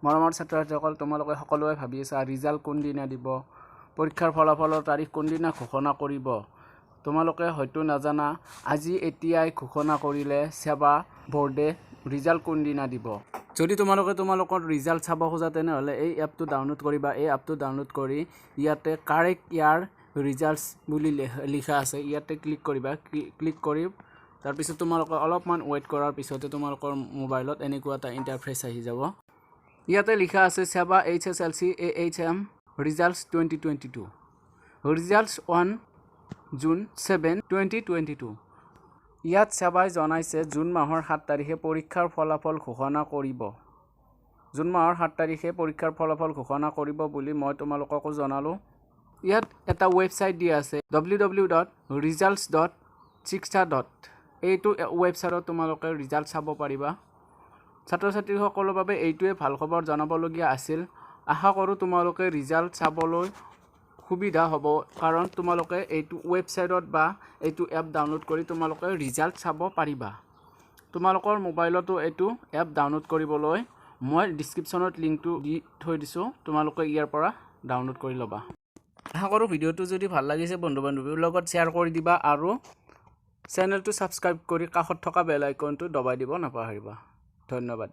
মৰমৰ ছাত্ৰ-ছাত্ৰীসকল তোমালোকে সকলোৱে ভাবি আছা ৰিজাল্ট কোন দিনা দিব পৰীক্ষাৰ ফলাফলৰ তাৰিখ কোন দিনা ঘোষণা কৰিব তোমালোকে হয়তো নাজানা আজি এতিয়াই ঘোষণা কৰিলে সেৱা বোৰ্ডে ৰিজাল্ট কোন দিনা দিব যদি তোমালোকৰ ৰিজাল্ট চাব খোজা তেনেহলে এই এপটো ডাউনলোড কৰিবা এই এপটো ডাউনলোড কৰি ইয়াতে কাৰেক্ট ইয়াৰ ৰিজাল্টস বুলি লিখা আছে ইয়াতে ক্লিক কৰিবা ক্লিক কৰি তাৰ পিছত তোমালোকে অলপমান ওয়েট কৰাৰ পিছতে তোমালোকৰ মোবাইলত এনেকুৱা এটা ইন্টাৰফেস আহি যাব ইয়াতে লিখা আছে সেৱা HSLC AHM ৰিজাল্টস 2022 ৰিজাল্টস অন জুন 7 2022 ইয়াত সেৱাই জনাইছে জুন মাহৰ 7 তাৰিখে পৰীক্ষাৰ ফলাফল ঘোষণা কৰিব জুন মাহৰ 7 তাৰিখে পৰীক্ষাৰ ফলাফল ঘোষণা কৰিব বুলি মই তোমালোককো জনালো ইয়াত এটা ওয়েবসাইট দিয়া আছে www.results.shiksha. এইটো ওয়েবসাইটত তোমালোকে ৰিজাল্ট চাব পাৰিবা ছাত্ৰ-ছাত্ৰীসকলৰ বাবে এইটোৱে ভাল খবৰ জনাবলগীয়া আছিল আশা কৰো তোমালোকে ৰিজাল্ট চাবলৈ সুবিধা হ'ব কাৰণ তোমালোকে এইটো ওয়েবসাইটত বা এইটো এপ ডাউনলোড কৰি তোমালোকে ৰিজাল্ট চাব পাৰিবা তোমালোকৰ মোবাইলতো এইটো এপ ডাউনলোড কৰিবলৈ মই ডেসক্ৰিপচনত লিংকটো দি থৈ দিছো তোমালোকে ইয়াৰ পৰা ডাউনলোড কৰি লবা আশা কৰো ভিডিওটো যদি ভাল লাগিছে বন্ধু-বান্ধৱীৰ লগত শেয়াৰ কৰি দিবা আৰু চেনেলটো সাবস্ক্ৰাইব কৰি কাষত থকা বেল আইকনটো দবাই দিব নাপাহৰিবা ধন্যবাদ